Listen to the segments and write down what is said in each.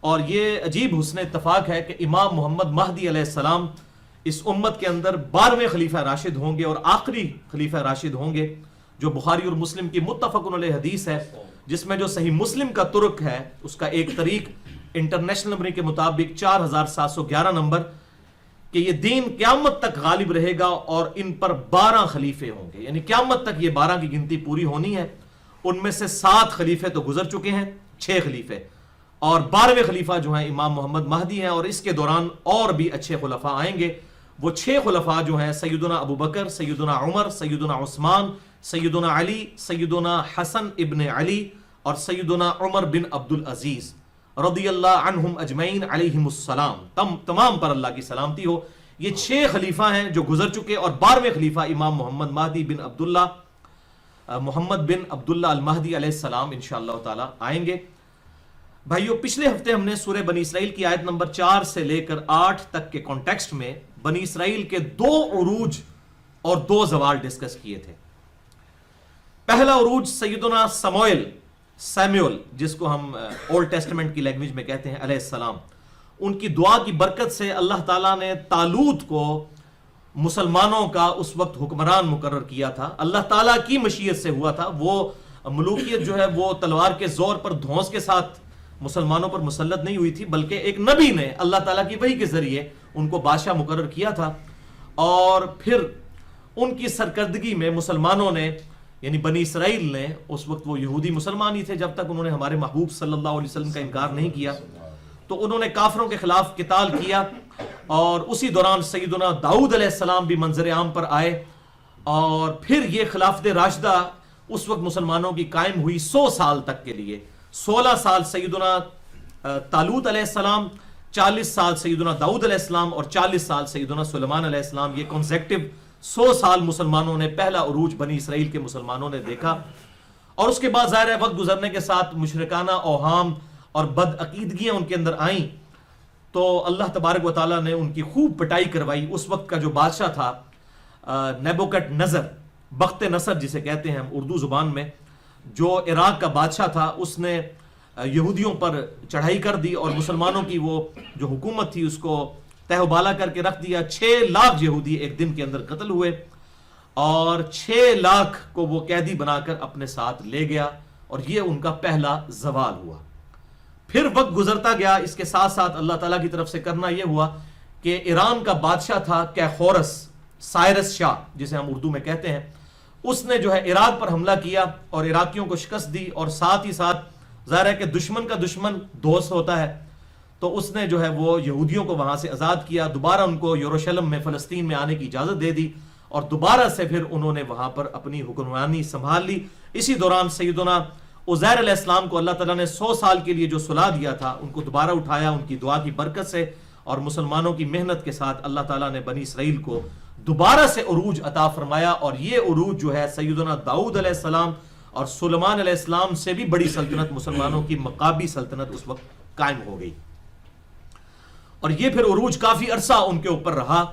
اور یہ عجیب حسن اتفاق ہے کہ امام محمد مہدی علیہ السلام اس امت کے اندر 12ویں خلیفہ راشد ہوں گے اور آخری خلیفہ راشد ہوں گے، جو بخاری اور مسلم کی متفق علیہ حدیث ہے، جس میں جو صحیح مسلم کا ترک ہے اس کا ایک طریق انٹرنیشنل نمبر کے مطابق 4711 نمبر، کہ یہ دین قیامت تک غالب رہے گا اور ان پر 12 خلیفے ہوں گے، یعنی قیامت تک یہ 12 کی گنتی پوری ہونی ہے۔ ان میں سے 7 خلیفے تو گزر چکے ہیں، 6 خلیفے، اور 12ویں خلیفہ جو ہیں امام محمد مہدی ہیں، اور اس کے دوران اور بھی اچھے خلفاء آئیں گے۔ وہ 6 خلفاء جو ہیں سیدنا ابو بکر، سیدنا عمر، سیدنا عثمان، سیدنا علی، سیدنا حسن ابن علی اور سیدنا عمر بن عبد العزیز رضی اللہ عنہم اجمعین علیہم السلام، تمام پر اللہ کی سلامتی ہو۔ یہ 6 خلیفہ ہیں جو گزر چکے، اور 12ویں خلیفہ امام محمد مہدی بن عبداللہ محمد بن عبداللہ المہدی علیہ السلام انشاءاللہ تعالی آئیں گے۔ بھائیو، پچھلے ہفتے ہم نے سورہ بنی اسرائیل کی آیت نمبر 4 سے لے کر 8 تک کے کانٹیکسٹ میں بنی اسرائیل کے 2 عروج اور 2 زوال ڈسکس کیے تھے۔ پہلا عروج سیدنا سیمیول، جس کو ہم اولڈ ٹیسٹمنٹ کی لینگویج میں کہتے ہیں، علیہ السلام، ان کی دعا کی برکت سے اللہ تعالیٰ نے طالوت کو مسلمانوں کا اس وقت حکمران مقرر کیا تھا۔ اللہ تعالیٰ کی مشیت سے ہوا تھا، وہ ملوکیت جو ہے وہ تلوار کے زور پر دھونس کے ساتھ مسلمانوں پر مسلط نہیں ہوئی تھی، بلکہ ایک نبی نے اللہ تعالیٰ کی وحی کے ذریعے ان کو بادشاہ مقرر کیا تھا۔ اور پھر ان کی سرکردگی میں مسلمانوں نے، یعنی بنی اسرائیل نے، اس وقت وہ یہودی مسلمان ہی تھے جب تک انہوں نے ہمارے محبوب صلی اللہ علیہ وسلم کا انکار نہیں کیا، تو انہوں نے کافروں کے خلاف قتال کیا، اور اسی دوران سیدنا داؤد علیہ السلام بھی منظر عام پر آئے، اور پھر یہ خلافت راشدہ اس وقت مسلمانوں کی قائم ہوئی 100 سال تک کے لیے۔ 16 سال سیدنا طالوت علیہ السلام، 40 سال سیدنا داؤد علیہ السلام، اور 40 سال سیدنا سلیمان علیہ السلام، یہ کنسیکٹیو 100 سال مسلمانوں نے پہلا عروج بنی اسرائیل کے مسلمانوں نے دیکھا۔ اور اس کے بعد ظاہر ہے وقت گزرنے کے ساتھ مشرکانہ اوہام اور بد عقیدگیاں ان کے اندر آئیں، تو اللہ تبارک و تعالیٰ نے ان کی خوب پٹائی کروائی۔ اس وقت کا جو بادشاہ تھا نیبوکڈ نظر، بخت نصر جسے کہتے ہیں ہم اردو زبان میں، جو عراق کا بادشاہ تھا، اس نے یہودیوں پر چڑھائی کر دی اور مسلمانوں کی وہ جو حکومت تھی اس کو تہ و بالا کر کے رکھ دیا۔ 6 لاکھ یہودی ایک دن کے اندر قتل ہوئے، اور 6 لاکھ کو وہ قیدی بنا کر اپنے ساتھ لے گیا، اور یہ ان کا پہلا زوال ہوا۔ پھر وقت گزرتا گیا، اس کے ساتھ ساتھ اللہ تعالیٰ کی طرف سے کرنا یہ ہوا کہ ایران کا بادشاہ تھا کیخورس، سائرس شاہ جسے ہم اردو میں کہتے ہیں، اس نے جو ہے عراق پر حملہ کیا اور عراقیوں کو شکست دی، اور ساتھ ہی ساتھ ظاہر ہے کہ دشمن کا دشمن دوست ہوتا ہے، تو اس نے جو ہے وہ یہودیوں کو وہاں سے آزاد کیا، دوبارہ ان کو یروشلم میں فلسطین میں آنے کی اجازت دے دی، اور دوبارہ سے پھر انہوں نے وہاں پر اپنی حکمرانی سنبھال لی۔ اسی دوران سیدنا عزیر علیہ السلام کو اللہ تعالیٰ نے 100 سال کے لیے جو صلح دیا تھا ان کو دوبارہ اٹھایا، ان کی دعا کی برکت سے اور مسلمانوں کی محنت کے ساتھ اللہ تعالیٰ نے بنی اسرائیل کو دوبارہ سے عروج عطا فرمایا، اور یہ عروج جو ہے سیدنا داؤد علیہ السلام اور سلیمان علیہ السلام سے بھی بڑی سلطنت مسلمانوں کی مقابی سلطنت اس وقت قائم ہو گئی، اور یہ پھر عروج کافی عرصہ ان کے اوپر رہا۔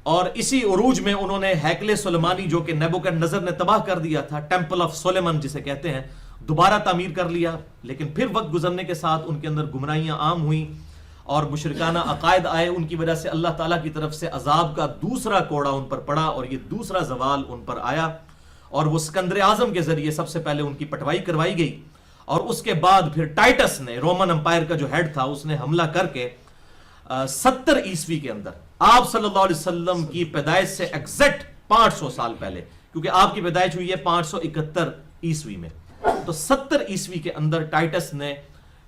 اور اسی عروج میں انہوں نے ہیکل سلیمانی جو کہ نیبوکڈ نظر نے تباہ کر دیا تھا، ٹیمپل آف سلیمان جسے کہتے ہیں، دوبارہ تعمیر کر لیا، لیکن پھر وقت گزرنے کے ساتھ ان کے اندر گمراہیاں عام ہوئیں اور مشرکانہ عقائد آئے، ان کی وجہ سے اللہ تعالیٰ کی طرف سے عذاب کا دوسرا کوڑا ان پر پڑا، اور یہ دوسرا زوال ان پر آیا، اور وہ اسکندر اعظم کے ذریعے سب سے پہلے ان کی پٹوائی کروائی گئی، اور اس کے بعد پھر ٹائٹس نے، رومن امپائر کا جو ہیڈ تھا، اس نے حملہ کر کے 70 عیسوی کے اندر آپ صلی اللہ علیہ وسلم کی پیدائش سے ایگزیکٹ 500 سال پہلے، کیونکہ آپ کی پیدائش ہوئی ہے 571 عیسوی میں، تو 70 عیسوی کے اندر ٹائٹس نے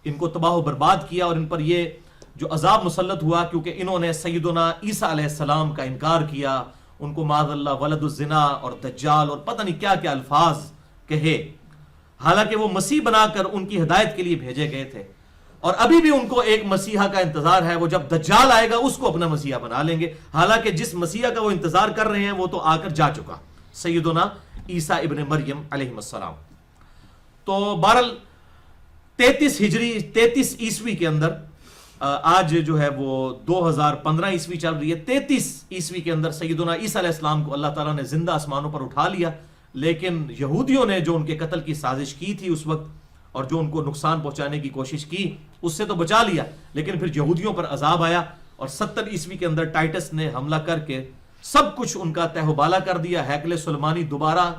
ان کو تباہ و برباد کیا، اور ان پر یہ جو عذاب مسلط ہوا کیونکہ انہوں نے سیدنا عیسیٰ علیہ السلام کا انکار کیا، ان کو معاذ اللہ ولد الزنا اور دجال اور پتہ نہیں کیا کیا الفاظ کہے، حالانکہ وہ مسیح بنا کر ان کی ہدایت کے لیے بھیجے گئے تھے، اور ابھی بھی ان کو ایک مسیحا کا انتظار ہے، وہ جب دجال آئے گا اس کو اپنا مسیحا بنا لیں گے، حالانکہ جس مسیحا کا وہ انتظار کر رہے ہیں وہ تو آ کر جا چکا، سیدنا عیسیٰ ابن مریم علیہ السلام۔ تو بہرحال 33 عیسوی کے اندر، آج جو ہے وہ 2015 عیسوی چل رہی ہے، 33 عیسوی کے اندر سیدنا عیسیٰ علیہ السلام کو اللہ تعالیٰ نے زندہ آسمانوں پر اٹھا لیا، لیکن یہودیوں نے جو ان کے قتل کی سازش کی تھی اس وقت، اور جو ان کو نقصان پہنچانے کی کوشش کی اس سے تو بچا لیا، لیکن پھر یہودیوں پر عذاب آیا اور 70 عیسوی کے اندر ٹائٹس نے حملہ کر کے سب کچھ ان کا تہہ و بالا کر دیا، ہیکل سلیمانی دوبارہ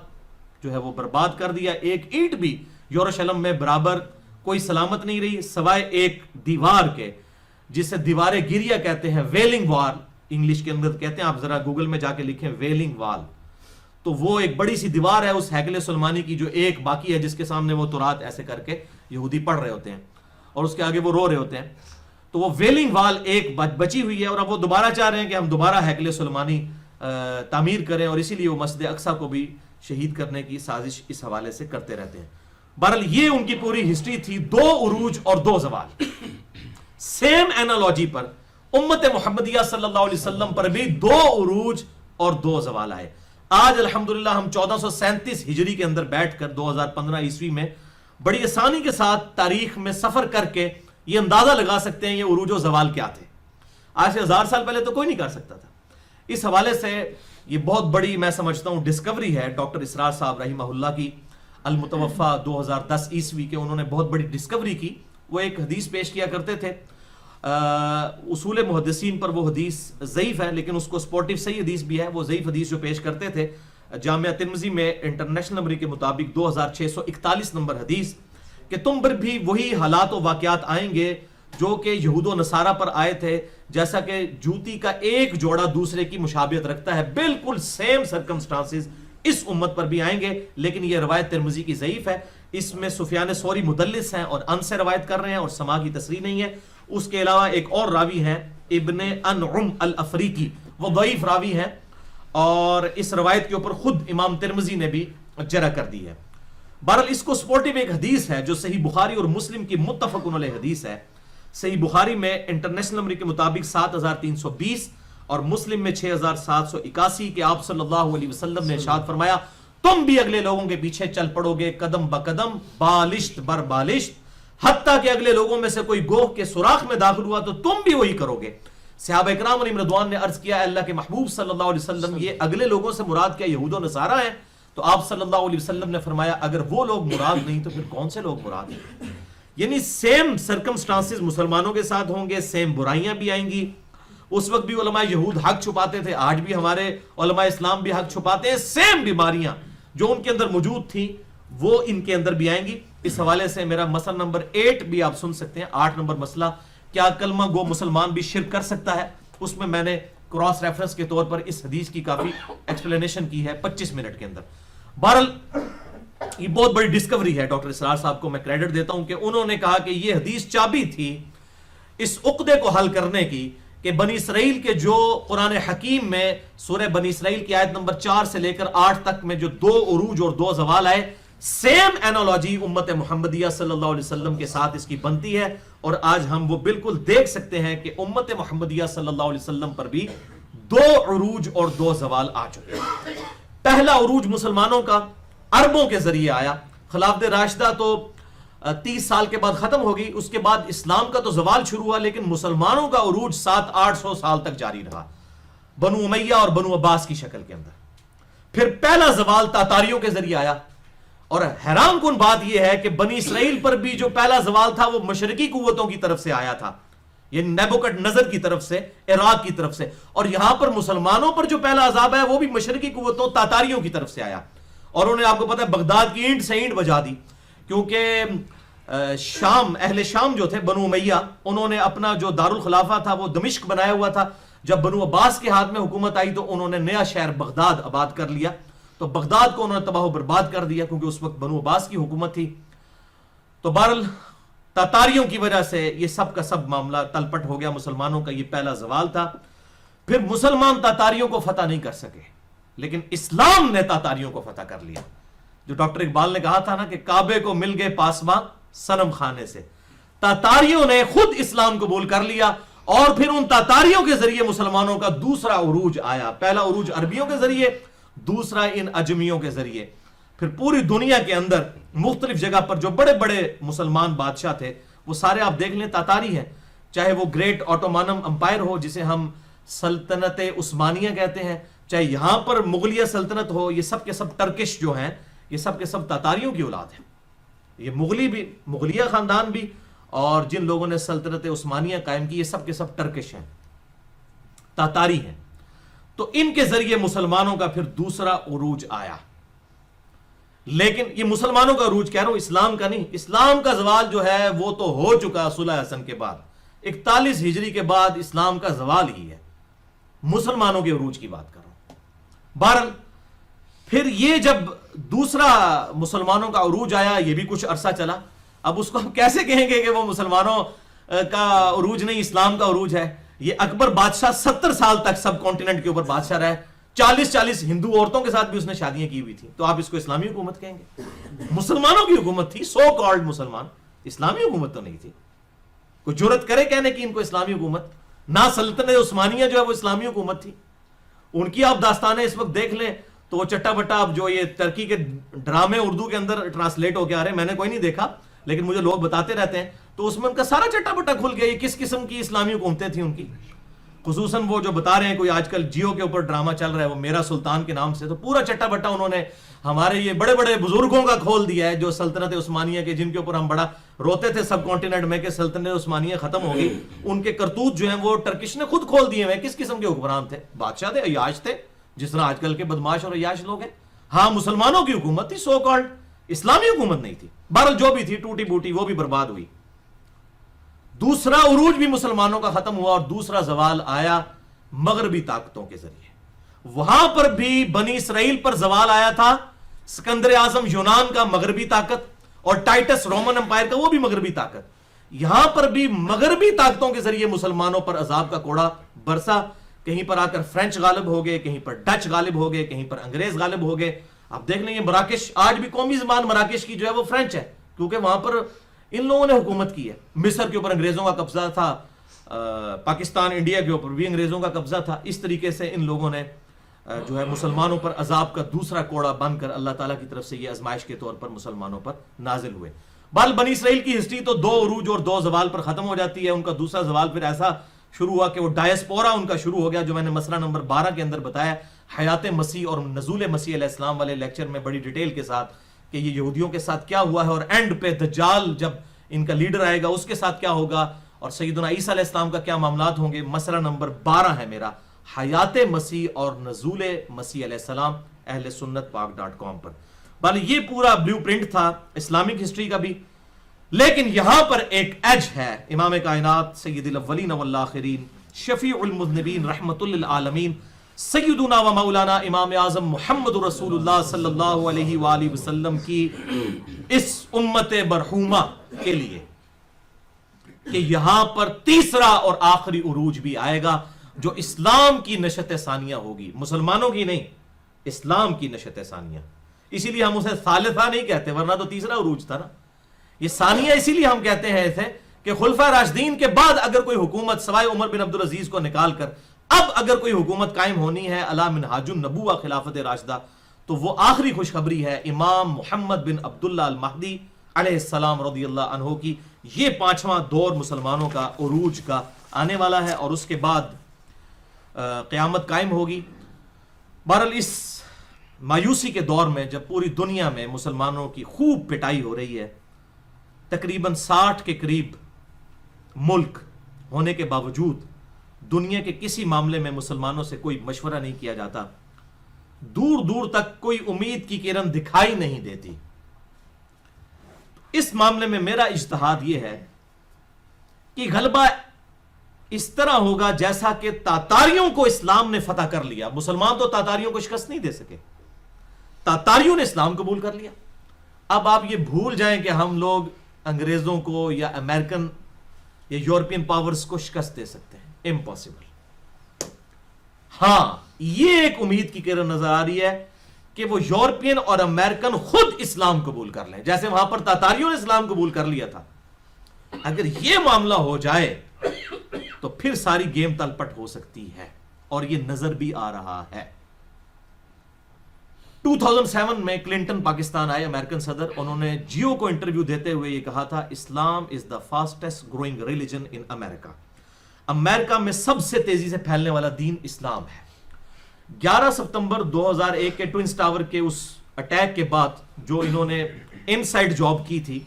جو ہے وہ برباد کر دیا، ایک اینٹ بھی یروشلم میں برابر کوئی سلامت نہیں رہی سوائے ایک دیوار کے، جسے دیوار گریہ کہتے ہیں، ویلنگ وال انگلش کے اندر کہتے ہیں، آپ ذرا گوگل میں جا کے لکھیں ویلنگ وال، تو وہ ایک بڑی سی دیوار ہے اس ہیکل سلیمانی کی جو ایک باقی ہے، جس کے سامنے وہ تورات ایسے کر کے یہودی پڑھ رہے ہوتے ہیں اور اس کے آگے وہ رو رہے ہوتے ہیں، تو وہ ویلنگ وال ایک بچی ہوئی ہے، اور اب وہ دوبارہ چاہ رہے ہیں کہ ہم دوبارہ ہیکل سلیمانی تعمیر کریں، اور اسی لیے وہ مسجد اقصیٰ کو بھی شہید کرنے کی سازش اس حوالے سے کرتے رہتے ہیں۔ بہرحال یہ ان کی پوری ہسٹری تھی، 2 عروج اور 2 زوال، سیم اینالوجی پر امت محمدیہ صلی اللہ علیہ وسلم پر بھی 2 عروج اور 2 زوال آئے۔ آج الحمدللہ ہم 1437 ہجری کے اندر بیٹھ کر 2015 عیسوی میں بڑی آسانی کے ساتھ تاریخ میں سفر کر کے یہ اندازہ لگا سکتے ہیں یہ عروج و زوال کیا تھے۔ آج سے 1000 سال پہلے تو کوئی نہیں کر سکتا تھا۔ اس حوالے سے یہ بہت بڑی میں سمجھتا ہوں ڈسکوری ہے ڈاکٹر اسرار صاحب رحمہ اللہ کی، المتوفا 2010 عیسوی کے، انہوں نے بہت بڑی ڈسکوری کی۔ وہ ایک حدیث پیش کیا کرتے تھے، اصول محدثین پر وہ حدیث ضعیف ہے لیکن اس کو سپورٹیو صحیح حدیث بھی ہے، وہ ضعیف حدیث جو پیش کرتے تھے جامعہ ترمذی میں انٹرنیشنل نمبر کے مطابق 2641 نمبر حدیث، کہ تم پر بھی وہی حالات و واقعات آئیں گے جو کہ یہود و نصارہ پر آئے تھے، جیسا کہ جوتی کا ایک جوڑا دوسرے کی مشابہت رکھتا ہے، بالکل سیم سرکمسٹانسز اس امت پر بھی آئیں گے، لیکن یہ روایت ترمذی کی ضعیف ہے، اس میں سفیان ثوری مدلس ہیں اور ان سے روایت کر رہے ہیں اور سما کی تصریح نہیں ہے۔ اس کے علاوہ ایک اور راوی ہیں ابن انعم الافریقی، وہ ضعیف راوی ہیں اور اس روایت کے اوپر خود امام ترمذی نے بھی جرح کر دی ہے۔ بہرحال اس کو سپورٹیو ایک حدیث ہے جو صحیح بخاری اور مسلم کی متفق علیہ حدیث ہے۔ صحیح بخاری میں انٹرنیشنل نمبر کے مطابق 7320 اور مسلم میں 6781 کہ آپ صلی اللہ علیہ وسلم نے ارشاد فرمایا، تم بھی اگلے لوگوں کے پیچھے چل پڑو گے قدم بقدم، بالشت بر بالشت، حتیٰ کہ اگلے لوگوں میں سے کوئی گوہ کے سوراخ میں داخل ہوا تو تم بھی وہی کرو گے۔ صحابہ اکرام علیہم رضوان نے عرض کیا، اللہ کے محبوب صلی اللہ علیہ وسلم یہ اگلے لوگوں سے مراد کیا یہود و نصارہ ہیں؟ تو آپ صلی اللہ علیہ وسلم نے فرمایا اگر وہ لوگ مراد نہیں تو پھر کون سے لوگ مراد ہیں؟ یعنی سیم سرکمسٹانسز مسلمانوں کے ساتھ ہوں گے، سیم برائیاں بھی آئیں گی۔ اس وقت بھی علماء یہود حق چھپاتے تھے، آج بھی ہمارے علماء اسلام بھی حق چھپاتے ہیں، سیم بیماریاں جو ان کے اندر موجود تھیں وہ ان کے اندر بھی آئیں گی۔ اس حوالے سے میرا مسئلہ نمبر 8 بھی آپ سن سکتے ہیں، 8 نمبر مسئلہ، کیا کلمہ گو مسلمان بھی شرک کر سکتا ہے؟ اس میں میں نے کراس ریفرنس کے طور پر اس حدیث کی کافی ایکسپلینیشن کی ہے 25 منٹ کے اندر۔ بہرحال یہ بہت بڑی ڈسکوری ہے، ڈاکٹر اسرار صاحب کو میں کریڈٹ دیتا ہوں کہ انہوں نے کہا کہ یہ حدیث چابی تھی اس عقدے کو حل کرنے کی کہ بنی اسرائیل کے جو قرآن حکیم میں سورہ بنی اسرائیل کی آیت نمبر 4 سے لے کر 8 تک میں جو 2 عروج اور 2 زوال آئے، سیم اینالوجی امت محمدیہ صلی اللہ علیہ وسلم کے ساتھ اس کی بنتی ہے، اور آج ہم وہ بالکل دیکھ سکتے ہیں کہ امت محمدیہ صلی اللہ علیہ وسلم پر بھی 2 عروج اور 2 زوال آ چکے ہیں۔ پہلا عروج مسلمانوں کا عربوں کے ذریعے آیا، خلافت راشدہ تو 30 سال کے بعد ختم ہوگی، اس کے بعد اسلام کا تو زوال شروع ہوا، لیکن مسلمانوں کا عروج 700-800 سال تک جاری رہا بنو امیہ اور بنو عباس کی شکل کے اندر۔ پھر پہلا زوال تاتاریوں کے ذریعے آیا، اور حیران کن بات یہ ہے کہ بنی اسرائیل پر بھی جو پہلا زوال تھا وہ مشرقی قوتوں کی طرف سے آیا تھا، یعنی نیبوکڈ نظر کی طرف سے، عراق کی طرف سے، اور یہاں پر مسلمانوں پر جو پہلا عذاب ہے وہ بھی مشرقی قوتوں تاتاریوں کی طرف سے آیا، اور انہوں نے آپ کو پتا ہے بغداد کی اینٹ سے اینٹ بجا دی، کیونکہ شام، اہل شام جو تھے بنو امیہ، انہوں نے اپنا جو دارالخلافہ تھا وہ دمشق بنایا ہوا تھا، جب بنو عباس کے ہاتھ میں حکومت آئی تو انہوں نے نیا شہر بغداد آباد کر لیا، تو بغداد کو انہوں نے تباہ و برباد کر دیا کیونکہ اس وقت بنو عباس کی حکومت تھی۔ تو بہرحال تاتاریوں کی وجہ سے یہ سب کا سب معاملہ تلپٹ ہو گیا، مسلمانوں کا یہ پہلا زوال تھا۔ پھر مسلمان تاتاریوں کو فتح نہیں کر سکے، لیکن اسلام نے تاتاریوں کو فتح کر لیا، جو ڈاکٹر اقبال نے کہا تھا نا کہ کعبے کو مل گئے پاسباں صنم خانے سے، تاتاریوں نے خود اسلام قبول کر لیا، اور پھر ان تاتاریوں کے ذریعے مسلمانوں کا دوسرا عروج آیا، پہلا عروج عربیوں کے ذریعے، دوسرا ان اجمیوں کے ذریعے۔ پھر پوری دنیا کے اندر مختلف جگہ پر جو بڑے بڑے مسلمان بادشاہ تھے وہ سارے آپ دیکھ لیں تاتاری ہیں، چاہے وہ گریٹ آٹومانم امپائر ہو جسے ہم سلطنت عثمانیہ کہتے ہیں، چاہے یہاں پر مغلیہ سلطنت ہو، یہ سب کے سب ٹرکش جو ہیں، یہ سب کے سب تاتاریوں کی اولاد ہیں۔ یہ مغلیہ خاندان بھی اور جن لوگوں نے سلطنت عثمانیہ قائم کی، یہ سب کے سب ٹرکش ہیں، تاتاری ہیں. تو ان کے ذریعے مسلمانوں کا پھر دوسرا عروج آیا. لیکن یہ مسلمانوں کا عروج کہہ رہا ہوں، اسلام کا نہیں. اسلام کا زوال جو ہے وہ تو ہو چکا صلح حسن کے بعد، 41 ہجری کے بعد اسلام کا زوال ہی ہے. مسلمانوں کے عروج کی بات کر رہا ہوں. بہرحال پھر یہ جب دوسرا مسلمانوں کا عروج آیا، یہ بھی کچھ عرصہ چلا. اب اس کو ہم کیسے کہیں گے کہ وہ مسلمانوں کا عروج نہیں، اسلام کا عروج ہے. یہ اکبر بادشاہ 70 سال تک سب کانٹیننٹ کے اوپر بادشاہ رہے، 40 ہندو عورتوں کے ساتھ بھی اس نے شادیاں کی ہوئی تھی. تو آپ اس کو اسلامی حکومت کہیں گے؟ مسلمانوں کی حکومت تھی، سو کالڈ مسلمان، اسلامی حکومت تو نہیں تھی. کوئی جرت کرے کہنے کی ان کو اسلامی حکومت؟ نہ سلطنت عثمانیہ جو ہے وہ اسلامی حکومت تھی. ان کی آپ داستانیں اس وقت دیکھ لیں تو وہ چٹا بٹا اب جو یہ ترکی کے ڈرامے اردو کے اندر ٹرانسلیٹ ہو کے آ رہے ہیں، میں نے کوئی نہیں دیکھا لیکن مجھے لوگ بتاتے رہتے ہیں، تو اس میں ان کا سارا چٹا بٹا کھل گیا. یہ کس قسم کی اسلامی حکومتیں تھیں ان کی؟ خصوصاً وہ جو بتا رہے ہیں کوئی آج کل جیو کے اوپر ڈرامہ چل رہا ہے وہ میرا سلطان کے نام سے، تو پورا چٹا بٹا انہوں نے ہمارے یہ بڑے بڑے بزرگوں کا کھول دیا ہے جو سلطنت عثمانیہ کے، جن کے اوپر ہم بڑا روتے تھے سب کانٹیننٹ میں کہ سلطنت عثمانیہ ختم ہو گئی. ان کے کرتوت جو ہیں وہ ٹرکش نے خود کھول دیے ہیں. کس قسم کے حکمران تھے؟ بادشاہ تھے، عیاش تھے، جس طرح آج کل کے بدماش اور عیاش لوگ ہیں. ہاں مسلمانوں کی حکومت تھی، سو کالڈ، اسلامی حکومت نہیں تھی. بہرحال جو بھی تھی ٹوٹی بوٹی وہ بھی برباد ہوئی. دوسرا عروج بھی مسلمانوں کا ختم ہوا اور دوسرا زوال آیا مغربی طاقتوں کے ذریعے. وہاں پر بھی بنی اسرائیل پر زوال آیا تھا. سکندر اعظم یونان کا مغربی طاقت اور ٹائٹس رومن امپائر کا وہ بھی مغربی طاقت. یہاں پر بھی مغربی طاقتوں کے ذریعے مسلمانوں پر عذاب کا کوڑا برسا. کہیں پر آ کر فرینچ غالب ہو گئے، کہیں پر ڈچ غالب ہو گئے، کہیں پر انگریز غالب ہو گئے. آپ دیکھ لیں یہ مراکش، آج بھی قومی زبان مراکش کی جو ہے وہ فرینچ ہے، کیونکہ وہاں پر ان لوگوں نے حکومت کی ہے. مصر کے اوپر انگریزوں کا قبضہ تھا، پاکستان انڈیا کے اوپر بھی انگریزوں کا قبضہ تھا. اس طریقے سے ان لوگوں نے جو ہے مسلمانوں پر عذاب کا دوسرا کوڑا بن کر اللہ تعالیٰ کی طرف سے یہ آزمائش کے طور پر مسلمانوں پر نازل ہوئے. بنی اسرائیل کی ہسٹری تو 2 عروج اور 2 زوال پر ختم ہو جاتی ہے. ان کا دوسرا زوال پھر ایسا شروع ہوا کہ وہ ڈائسپورا ان کا شروع ہو گیا، جو میں نے مسئلہ نمبر 12 کے اندر بتایا، حیات مسیح اور نزول مسیح علیہ السلام والے لیکچر میں بڑی ڈیٹیل کے ساتھ کہ یہ یہودیوں کے ساتھ کیا ہوا ہے اور اینڈ پہ دجال جب ان کا لیڈر آئے گا اس کے ساتھ کیا ہوگا اور سیدنا عیسیٰ علیہ السلام کا کیا معاملات ہوں گے. مسئلہ نمبر 12 ہے میرا، حیات مسیح اور نزول مسیح علیہ السلام، اہل سنت پاک.com پر. بل یہ پورا بلیو پرنٹ تھا اسلامک ہسٹری کا بھی. لیکن یہاں پر ایک ایج ہے، امام کائنات سید الاولین والآخرین شفیع المذنبین رحمت للعالمین سیدنا و مولانا امام اعظم محمد رسول اللہ صلی اللہ علیہ وآلہ وسلم کی اس امت مرحومہ کے لیے کہ یہاں پر تیسرا اور آخری عروج بھی آئے گا جو اسلام کی نشت ثانیہ ہوگی، مسلمانوں کی نہیں، اسلام کی نشت ثانیہ. اسی لیے ہم اسے ثالثہ نہیں کہتے، ورنہ تو تیسرا عروج تھا نا. یہ ثانیہ اسی لیے ہم کہتے ہیں ایسے کہ خلفاء راشدین کے بعد اگر کوئی حکومت سوائے عمر بن عبدالعزیز کو نکال کر اب اگر کوئی حکومت قائم ہونی ہے علی منہاج النبوہ خلافت راشدہ، تو وہ آخری خوشخبری ہے امام محمد بن عبداللہ المہدی علیہ السلام رضی اللہ عنہ کی. یہ 5واں دور مسلمانوں کا عروج کا آنے والا ہے اور اس کے بعد قیامت قائم ہوگی. بہرحال اس مایوسی کے دور میں جب پوری دنیا میں مسلمانوں کی خوب پٹائی ہو رہی ہے، تقریباً 60 کے قریب ملک ہونے کے باوجود دنیا کے کسی معاملے میں مسلمانوں سے کوئی مشورہ نہیں کیا جاتا، دور دور تک کوئی امید کی کرن دکھائی نہیں دیتی. اس معاملے میں میرا اجتہاد یہ ہے کہ غلبہ اس طرح ہوگا جیسا کہ تاتاریوں کو اسلام نے فتح کر لیا. مسلمان تو تاتاریوں کو شکست نہیں دے سکے، تاتاریوں نے اسلام قبول کر لیا. اب آپ یہ بھول جائیں کہ ہم لوگ انگریزوں کو یا امریکن یا یورپین پاورز کو شکست دے سکتے ہیں، امپاسبل. ہاں یہ ایک امید کی کرن نظر آ رہی ہے کہ وہ یورپین اور امریکن خود اسلام قبول کر لیں، جیسے وہاں پر تاتاریوں نے اسلام قبول کر لیا تھا. اگر یہ معاملہ ہو جائے تو پھر ساری گیم تلپٹ ہو سکتی ہے اور یہ نظر بھی آ رہا ہے. 2007 میں کلنٹن پاکستان آئے، امریکن صدر. انہوں نے جیو کو انٹرویو دیتے ہوئے یہ کہا تھا اسلام از دا فاسٹسٹ گروئنگ ریلیجن ان امریکہ. امریکہ میں سب سے تیزی سے پھیلنے والا دین اسلام ہے. 11 ستمبر 2001 کے ٹوئنس ٹاور کے اس اٹیک کے بعد جو انہوں نے ان سائڈ جاب کی تھی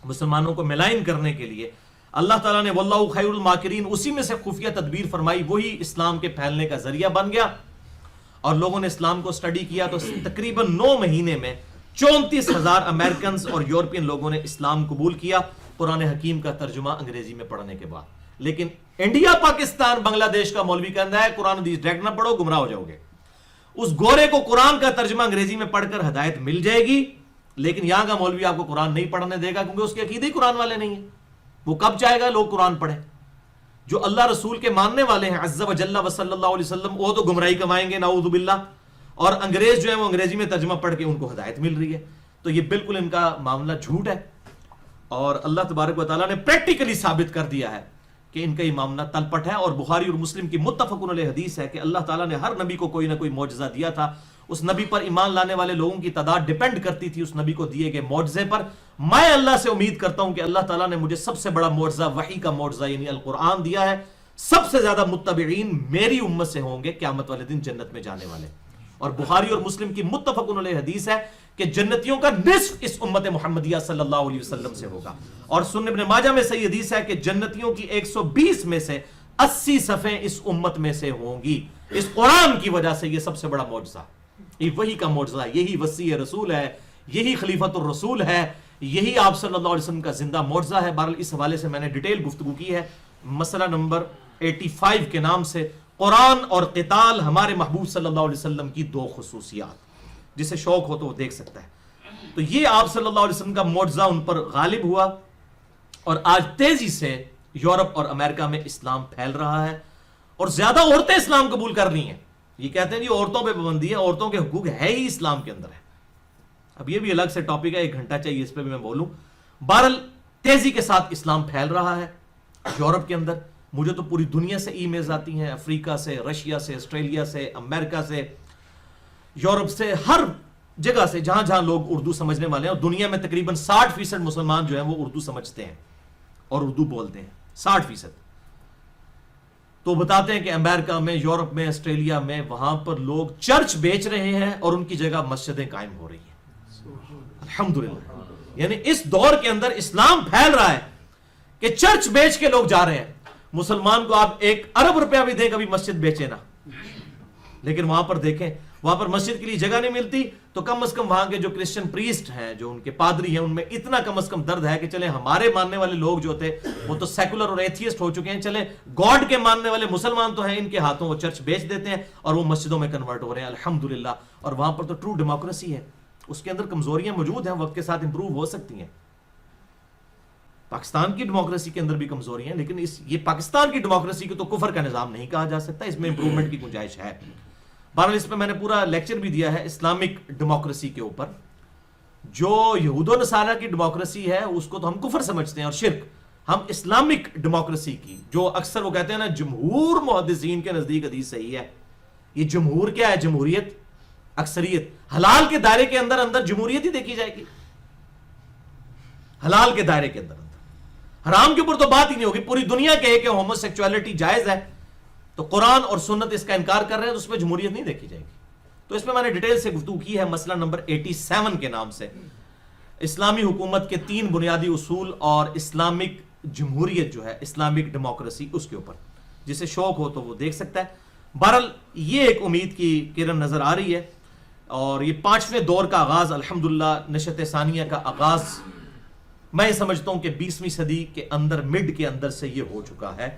مسلمانوں کو ملائن کرنے کے لیے، اللہ تعالیٰ نے واللہ خیر الماکرین اسی میں سے خفیہ تدبیر فرمائی، وہی اسلام کے پھیلنے کا ذریعہ بن گیا، اور لوگوں نے اسلام کو سٹڈی کیا تو تقریباً 9 مہینے میں 34,000 امریکنز اور یورپین لوگوں نے اسلام قبول کیا قرآن حکیم کا ترجمہ انگریزی میں پڑھنے کے بعد۔ لیکن انڈیا، پاکستان، بنگلہ دیش کا مولوی کہتا ہے قرآن حدیث ڈائریکٹ نہ پڑھو، گمراہ ہو جاؤ گے۔ اس گورے کو قرآن کا ترجمہ انگریزی میں پڑھ کر ہدایت مل جائے گی، لیکن یہاں کا مولوی آپ کو قرآن نہیں پڑھنے دے گا، کیونکہ اس کے عقیدے ہی قرآن والے نہیں ہیں۔ وہ کب چاہے گا لوگ قرآن پڑھیں؟ جو اللہ رسول کے ماننے والے ہیں عز و جل و صلی اللہ علیہ وسلم، وہ تو گمراہی کمائیں گے نعوذ باللہ، اور انگریز جو ہے وہ انگریزی میں ترجمہ پڑھ کے ان کو ہدایت مل رہی ہے۔ تو یہ بالکل ان کا معاملہ جھوٹ ہے، اور اللہ تبارک و تعالیٰ نے پریکٹیکلی ثابت کر دیا ہے کہ ان کا یہ معاملہ تلپٹ ہے۔ اور بخاری اور مسلم کی متفق علیہ حدیث ہے کہ اللہ تعالیٰ نے ہر نبی کو کوئی نہ کوئی معجزہ دیا تھا، اس نبی پر ایمان لانے والے لوگوں کی تعداد ڈیپینڈ کرتی تھی اس نبی کو دیے گئے معجزے پر۔ میں اللہ سے امید کرتا ہوں کہ اللہ تعالیٰ نے مجھے سب سے بڑا معجزہ وحی کا معجزہ یعنی القرآن دیا ہے۔ سب سے زیادہ متبعین میری امت سے ہوں گے قیامت والے دن جنت میں جانے والے۔ اور بخاری اور مسلم کی متفق علیہ حدیث ہے کہ جنتیوں کا نصف اس امت محمدیہ صلی اللہ علیہ وسلم سے ہوگا۔ اور سنن ابن ماجہ میں صحیح حدیث ہے کہ جنتیوں کی 120 میں سے 80 صفیں اس امت میں سے ہوں گی۔ اس قرآن کی وجہ سے یہ سب سے بڑا معجزہ، یہ وہی کا معجزہ ہے، یہی وسیع رسول ہے، یہی خلیفۃ الرسول ہے، یہی آپ صلی اللہ علیہ وسلم کا زندہ معجزہ ہے۔ بہرحال اس حوالے سے میں نے ڈیٹیل گفتگو کی ہے، مسئلہ نمبر 85 کے نام سے قرآن اور قتال ہمارے محبوب صلی اللہ علیہ وسلم کی 2 خصوصیات، جسے شوق ہو تو وہ دیکھ سکتا ہے۔ تو یہ آپ صلی اللہ علیہ وسلم کا معجزہ ان پر غالب ہوا، اور آج تیزی سے یورپ اور امریکہ میں اسلام پھیل رہا ہے، اور زیادہ عورتیں اسلام قبول کر رہی ہیں۔ یہ کہتے ہیں جی عورتوں پہ پابندی ہے، عورتوں کے حقوق ہے ہی اسلام کے اندر ہے۔ اب یہ بھی الگ سے ٹاپک ہے، 1 گھنٹہ چاہیے اس پہ بھی میں بولوں۔ بہرحال تیزی کے ساتھ اسلام پھیل رہا ہے یورپ کے اندر۔ مجھے تو پوری دنیا سے ای میلز آتی ہیں، افریقہ سے، رشیا سے، آسٹریلیا سے، امریکہ سے، یورپ سے، ہر جگہ سے جہاں جہاں لوگ اردو سمجھنے والے ہیں۔ اور دنیا میں تقریباً 60% مسلمان جو ہیں وہ اردو سمجھتے ہیں اور اردو بولتے ہیں، 60%۔ تو بتاتے ہیں کہ امریکہ میں، یورپ میں، آسٹریلیا میں، وہاں پر لوگ چرچ بیچ رہے ہیں اور ان کی جگہ مسجدیں قائم ہو رہی ہیں، الحمدللہ۔ یعنی اس دور کے اندر اسلام پھیل رہا ہے کہ چرچ بیچ کے لوگ جا رہے ہیں۔ مسلمان کو آپ 1 ارب روپیہ بھی دیں کبھی مسجد بیچے نا، لیکن وہاں پر دیکھیں وہاں پر مسجد کے لیے جگہ نہیں ملتی، تو کم از کم وہاں کے جو کرسچن پریسٹ ہیں، جو ان کے پادری ہیں، ان میں اتنا کم از کم درد ہے کہ چلیں ہمارے ماننے والے لوگ جو تھے وہ تو سیکولر اور ایتھیسٹ ہو چکے ہیں، چلیں گاڈ کے ماننے والے مسلمان تو ہیں، ان کے ہاتھوں وہ چرچ بیچ دیتے ہیں اور وہ مسجدوں میں کنورٹ ہو رہے ہیں، الحمدللہ۔ اور وہاں پر تو ٹرو ڈیموکریسی ہے، اس کے اندر کمزوریاں موجود ہیں، وقت کے ساتھ امپروو ہو سکتی ہیں۔ پاکستان کی ڈیموکریسی کے اندر بھی کمزوریاں ہیں، لیکن یہ پاکستان کی ڈیموکریسی کو تو کفر کا نظام نہیں کہا جا سکتا، اس میں امپروومنٹ کی گنجائش ہے۔ بہرحال اس پہ میں نے پورا لیکچر بھی دیا ہے اسلامک ڈیموکریسی کے اوپر۔ جو یہود و نصارہ کی ڈیموکریسی ہے اس کو تو ہم کفر سمجھتے ہیں اور شرک، ہم اسلامک ڈیموکریسی کی، جو اکثر وہ کہتے ہیں نا جمہور محدثین کے نزدیک حدیث صحیح ہے۔ یہ جمہور کیا ہے؟ جمہوریت، اکثریت۔ حلال کے دائرے کے اندر اندر جمہوریت ہی دیکھی جائے گی، حلال کے دائرے کے اندر اندر، حرام کے اوپر تو بات ہی نہیں ہوگی۔ پوری دنیا کہے کہ ہومو سیکچولیٹی جائز ہے، تو قرآن اور سنت اس کا انکار کر رہے ہیں، تو اس میں جمہوریت نہیں دیکھی جائے گی۔ تو اس میں میں نے ڈیٹیل سے گفتگو کی ہے، مسئلہ نمبر 87 کے نام سے، اسلامی حکومت کے 3 بنیادی اصول اور اسلامک جمہوریت جو ہے، اسلامک ڈیموکریسی، اس کے اوپر۔ جسے شوق ہو تو وہ دیکھ سکتا ہے۔ بہرحال یہ ایک امید کی کرن نظر آ رہی ہے، اور یہ 5ویں دور کا آغاز، الحمدللہ نشت ثانیہ کا آغاز، میں سمجھتا ہوں کہ 20ویں صدی کے اندر، مڈ کے اندر سے یہ ہو چکا ہے۔